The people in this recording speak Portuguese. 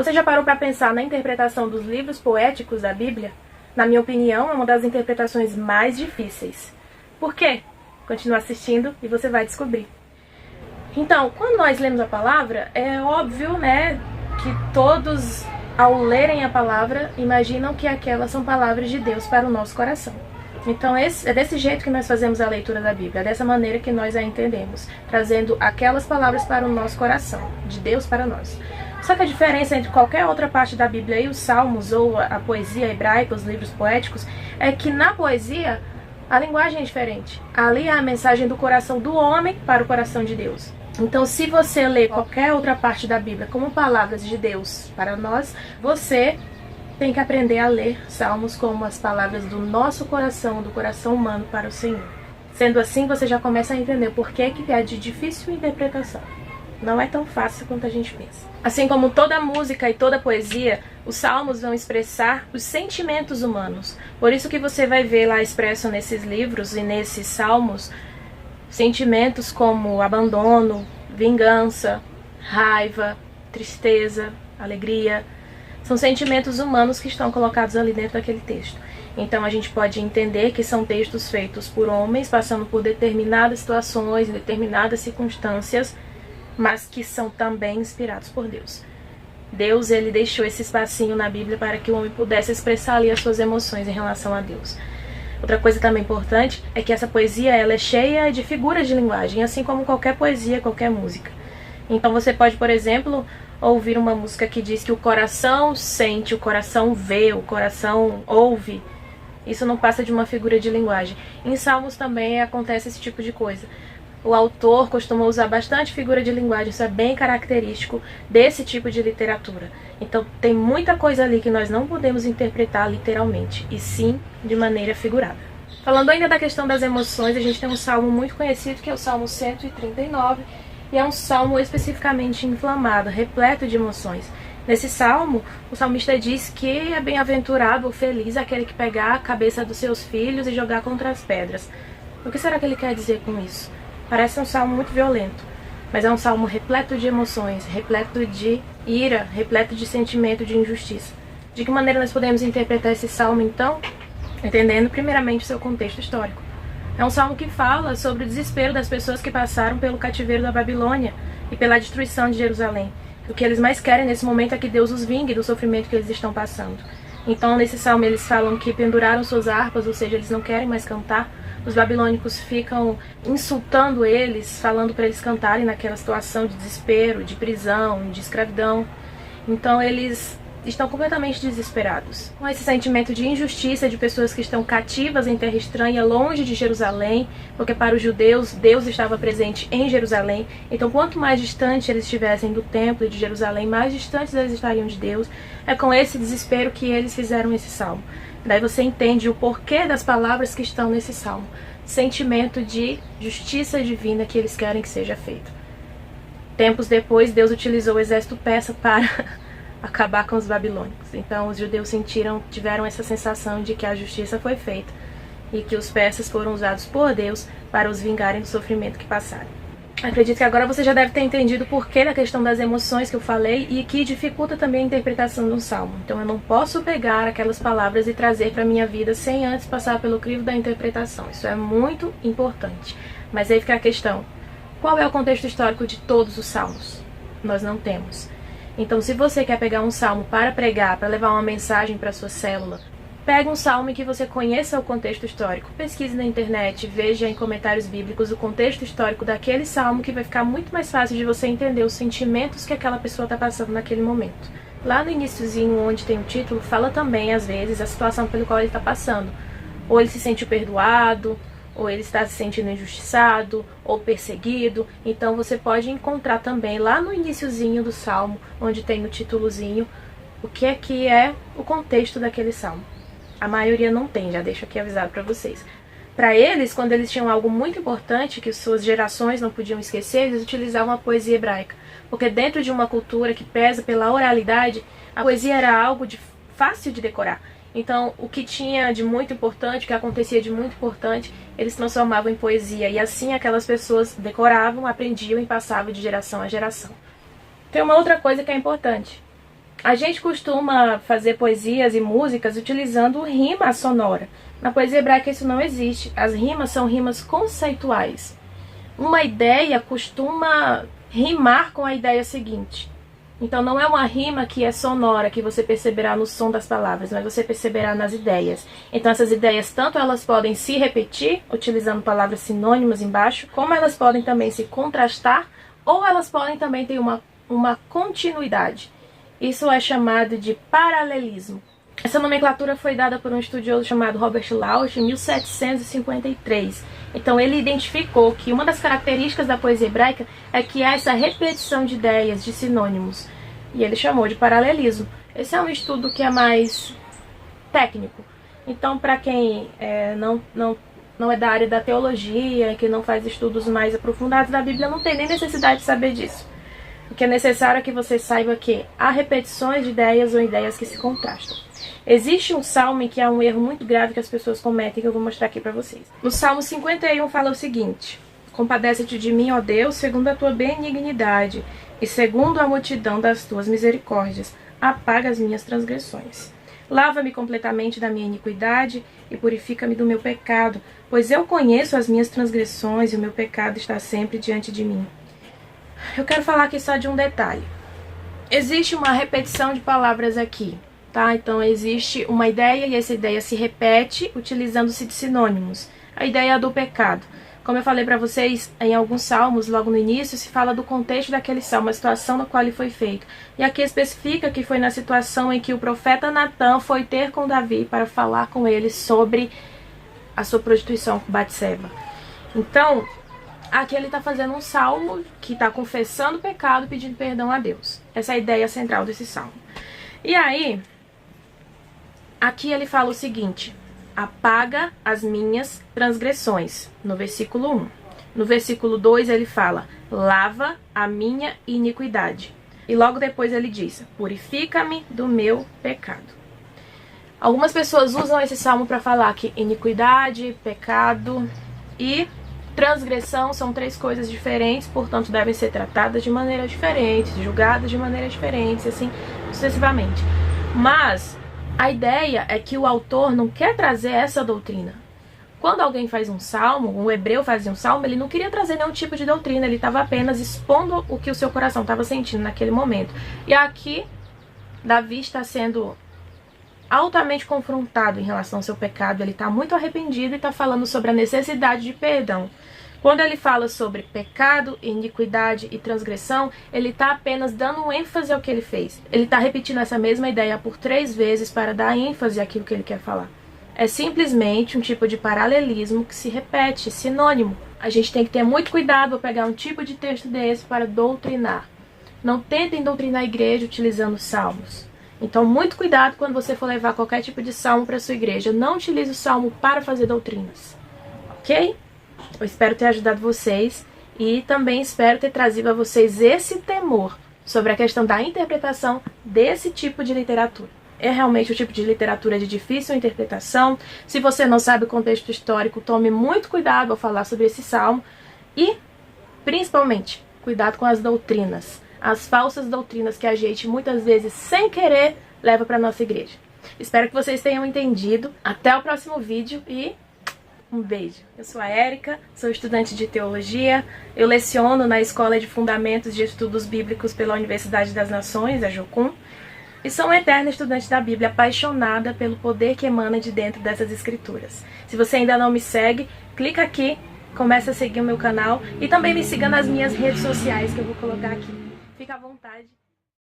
Você já parou para pensar na interpretação dos livros poéticos da Bíblia? Na minha opinião, é uma das interpretações mais difíceis. Por quê? Continua assistindo e você vai descobrir. Então, quando nós lemos a palavra, é óbvio, que todos, ao lerem a palavra, imaginam que aquelas são palavras de Deus para o nosso coração. Então, é desse jeito que nós fazemos a leitura da Bíblia, é dessa maneira que nós a entendemos, trazendo aquelas palavras para o nosso coração, de Deus para nós. Só que a diferença entre qualquer outra parte da Bíblia e os Salmos, ou a poesia hebraica, os livros poéticos, é que na poesia a linguagem é diferente. Ali é a mensagem do coração do homem para o coração de Deus. Então, se você lê qualquer outra parte da Bíblia como palavras de Deus para nós, você tem que aprender a ler Salmos como as palavras do nosso coração, do coração humano para o Senhor. Sendo assim, você já começa a entender por que é de difícil interpretação. Não é tão fácil quanto a gente pensa. Assim como toda música e toda poesia, os salmos vão expressar os sentimentos humanos. Por isso que você vai ver lá expresso nesses livros e nesses salmos sentimentos como abandono, vingança, raiva, tristeza, alegria. São sentimentos humanos que estão colocados ali dentro daquele texto. Então a gente pode entender que são textos feitos por homens, passando por determinadas situações, determinadas circunstâncias, mas que são também inspirados por Deus. Deus, ele deixou esse espacinho na Bíblia para que o homem pudesse expressar ali as suas emoções em relação a Deus. Outra coisa também importante é que essa poesia ela é cheia de figuras de linguagem, assim como qualquer poesia, qualquer música. Então você pode, por exemplo, ouvir uma música que diz que o coração sente, o coração vê, o coração ouve. Isso não passa de uma figura de linguagem. Em Salmos também acontece esse tipo de coisa. O autor costuma usar bastante figura de linguagem, isso é bem característico desse tipo de literatura. Então tem muita coisa ali que nós não podemos interpretar literalmente, e sim de maneira figurada. Falando ainda da questão das emoções, a gente tem um salmo muito conhecido que é o Salmo 139, e é um salmo especificamente inflamado, repleto de emoções. Nesse salmo, o salmista diz que é bem-aventurado ou feliz aquele que pegar a cabeça dos seus filhos e jogar contra as pedras. O que será que ele quer dizer com isso? Parece um salmo muito violento, mas é um salmo repleto de emoções, repleto de ira, repleto de sentimento de injustiça. De que maneira nós podemos interpretar esse salmo, então? Entendendo primeiramente o seu contexto histórico. É um salmo que fala sobre o desespero das pessoas que passaram pelo cativeiro da Babilônia e pela destruição de Jerusalém. O que eles mais querem nesse momento é que Deus os vingue do sofrimento que eles estão passando. Então, nesse salmo, eles falam que penduraram suas harpas, ou seja, eles não querem mais cantar. Os babilônicos ficam insultando eles, falando para eles cantarem naquela situação de desespero, de prisão, de escravidão. Então, eles estão completamente desesperados. Com esse sentimento de injustiça de pessoas que estão cativas em terra estranha, longe de Jerusalém, porque para os judeus, Deus estava presente em Jerusalém. Então, quanto mais distante eles estivessem do templo e de Jerusalém, mais distantes eles estariam de Deus. É com esse desespero que eles fizeram esse salmo. Daí você entende o porquê das palavras que estão nesse salmo. Sentimento de justiça divina que eles querem que seja feito. Tempos depois, Deus utilizou o exército persa para acabar com os babilônicos. Então os judeus tiveram essa sensação de que a justiça foi feita e que os persas foram usados por Deus para os vingarem do sofrimento que passaram. Acredito que agora você já deve ter entendido o porquê da questão das emoções que eu falei e que dificulta também a interpretação de um salmo. Então eu não posso pegar aquelas palavras e trazer para a minha vida sem antes passar pelo crivo da interpretação. Isso é muito importante. Mas aí fica a questão: qual é o contexto histórico de todos os salmos? Nós não temos. Então, se você quer pegar um salmo para pregar, para levar uma mensagem para a sua célula, pega um salmo em que você conheça o contexto histórico. Pesquise na internet, veja em comentários bíblicos o contexto histórico daquele salmo, que vai ficar muito mais fácil de você entender os sentimentos que aquela pessoa está passando naquele momento. Lá no iniciozinho, onde tem o título, fala também, às vezes, a situação pelo qual ele está passando. Ou ele se sentiu perdoado, ou ele está se sentindo injustiçado, ou perseguido. Então você pode encontrar também lá no iniciozinho do salmo, onde tem o títulozinho, o que é o contexto daquele salmo. A maioria não tem, já deixo aqui avisado para vocês. Para eles, quando eles tinham algo muito importante que suas gerações não podiam esquecer, eles utilizavam a poesia hebraica. Porque dentro de uma cultura que pesa pela oralidade, a poesia era algo fácil de decorar. Então, o que tinha de muito importante, o que acontecia de muito importante, eles transformavam em poesia. E assim aquelas pessoas decoravam, aprendiam e passavam de geração a geração. Tem uma outra coisa que é importante. A gente costuma fazer poesias e músicas utilizando rima sonora. Na poesia hebraica isso não existe. As rimas são rimas conceituais. Uma ideia costuma rimar com a ideia seguinte. Então não é uma rima que é sonora, que você perceberá no som das palavras, mas você perceberá nas ideias. Então essas ideias, tanto elas podem se repetir, utilizando palavras sinônimas embaixo, como elas podem também se contrastar, ou elas podem também ter uma continuidade. Isso é chamado de paralelismo. Essa nomenclatura foi dada por um estudioso chamado Robert Lausch em 1753. Então ele identificou que uma das características da poesia hebraica é que há essa repetição de ideias, de sinônimos. E ele chamou de paralelismo. Esse é um estudo que é mais técnico. Então, para quem não é da área da teologia, que não faz estudos mais aprofundados da Bíblia, não tem nem necessidade de saber disso. O que é necessário é que você saiba que há repetições de ideias ou ideias que se contrastam. Existe um salmo em que há um erro muito grave que as pessoas cometem, que eu vou mostrar aqui para vocês. No Salmo 51 fala o seguinte: compadece-te de mim, ó Deus, segundo a tua benignidade, e segundo a multidão das tuas misericórdias, apaga as minhas transgressões. Lava-me completamente da minha iniquidade e purifica-me do meu pecado, pois eu conheço as minhas transgressões e o meu pecado está sempre diante de mim. Eu quero falar aqui só de um detalhe. Existe uma repetição de palavras aqui, tá? Então existe uma ideia e essa ideia se repete utilizando-se de sinônimos. A ideia do pecado. Como eu falei para vocês, em alguns salmos, logo no início, se fala do contexto daquele salmo, a situação na qual ele foi feito. E aqui especifica que foi na situação em que o profeta Natã foi ter com Davi para falar com ele sobre a sua prostituição com Batseba. Então, aqui ele está fazendo um salmo que está confessando o pecado e pedindo perdão a Deus. Essa é a ideia central desse salmo. E aí, aqui ele fala o seguinte: apaga as minhas transgressões, no versículo 1. No versículo 2 ele fala: lava a minha iniquidade. E logo depois ele diz: purifica-me do meu pecado. Algumas pessoas usam esse salmo para falar que iniquidade, pecado e transgressão são três coisas diferentes, portanto devem ser tratadas de maneira diferente, julgadas de maneira diferente, assim sucessivamente. Mas a ideia é que o autor não quer trazer essa doutrina. Quando alguém faz um salmo, um hebreu fazia um salmo, ele não queria trazer nenhum tipo de doutrina, ele estava apenas expondo o que o seu coração estava sentindo naquele momento. E aqui, Davi está sendo altamente confrontado em relação ao seu pecado, ele está muito arrependido e está falando sobre a necessidade de perdão. Quando ele fala sobre pecado, iniquidade e transgressão, ele está apenas dando um ênfase ao que ele fez. Ele está repetindo essa mesma ideia por 3 vezes para dar ênfase àquilo que ele quer falar. É simplesmente um tipo de paralelismo que se repete, sinônimo. A gente tem que ter muito cuidado ao pegar um tipo de texto desse para doutrinar. Não tentem doutrinar a igreja utilizando salmos. Então, muito cuidado quando você for levar qualquer tipo de salmo para sua igreja. Não utilize o salmo para fazer doutrinas. Ok? Eu espero ter ajudado vocês e também espero ter trazido a vocês esse temor sobre a questão da interpretação desse tipo de literatura. É realmente o tipo de literatura de difícil interpretação. Se você não sabe o contexto histórico, tome muito cuidado ao falar sobre esse salmo e, principalmente, cuidado com as doutrinas. As falsas doutrinas que a gente, muitas vezes, sem querer, leva para a nossa igreja. Espero que vocês tenham entendido. Até o próximo vídeo e um beijo. Eu sou a Érica, sou estudante de teologia. Eu leciono na Escola de Fundamentos de Estudos Bíblicos pela Universidade das Nações, a Jocum. E sou uma eterna estudante da Bíblia, apaixonada pelo poder que emana de dentro dessas escrituras. Se você ainda não me segue, clica aqui, começa a seguir o meu canal e também me siga nas minhas redes sociais que eu vou colocar aqui. Fica à vontade.